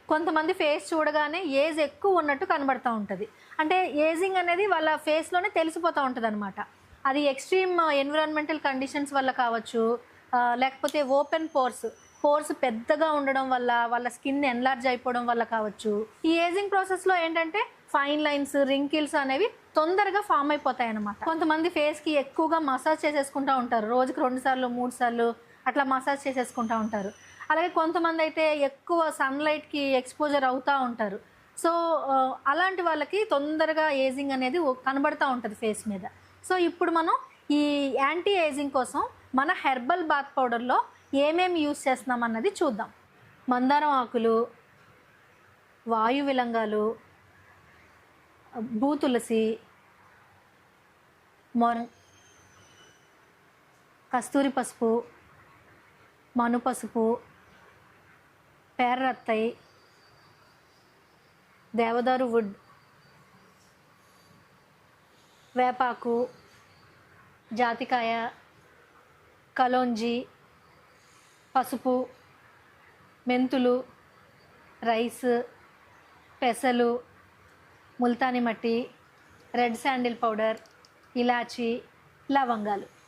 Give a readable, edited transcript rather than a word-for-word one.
కొంతమంది ఫేస్ చూడగానే ఏజ్ ఎక్కువ ఉన్నట్టు కనబడతా ఉంటది. అంటే ఏజింగ్ అనేది వాళ్ళ ఫేస్‌లోనే తెలిసిపోతా ఉంటదనమాట. అది ఎక్స్‌ట్రీమ్ ఎన్విరాన్మెంటల్ కండిషన్స్ వల్ల కావచ్చు, లేకపోతే ఓపెన్ పోర్స్ పెద్దగా ఉండడం వల్ల, వాళ్ళ స్కిన్ ఎన్‌లార్జ్ అయిపోవడం వల్ల కావచ్చు. ఈ ఏజింగ్ ప్రాసెస్‌లో ఏంటంటే ఫైన్ లైన్స్, రింకిల్స్ అనేవి తొందరగా ఫార్మ్ అయిపోతాయన్నమాట. కొంతమంది ఫేస్‌కి ఎక్కువగా మసాజ్ చేసేసుకుంటా ఉంటారు. రోజుకి 2 సార్లు, 3 సార్లు అట్లా మసాజ్ చేసేసుకుంటా ఉంటారు. అలాగే కొంతమందైతే ఎక్కువ సన్‌లైట్‌కి ఎక్స్‌పోజర్ అవుతా ఉంటారు. సో, అలాంటి వాళ్ళకి తొందరగా ఏజింగ్ అనేది కనబడతా ఉంటది ఫేస్ మీద. సో, ఇప్పుడు మనం ఈ యాంటీ ఏజింగ్ కోసం మన హెర్బల్ బాత్ పౌడర్‌లో ఏమేమి యూజ్ చేస్తున్నామన్నది చూద్దాం. మందారం ఆకులు, వాయు విలంగాలు, భూతులసి, మొర్ కస్తూరి పసుపు, మనుపసుపు, పేర్రత్తై, దేవదారు వుడ్, వేపాకు, జాతికాయ, కలోంజి, పసుపు, మెంతులు, రైస్, పెసలు, ముల్తానీ మట్టి, రెడ్ శాండిల్ పౌడర్, ఇలాచి, లవంగాలు.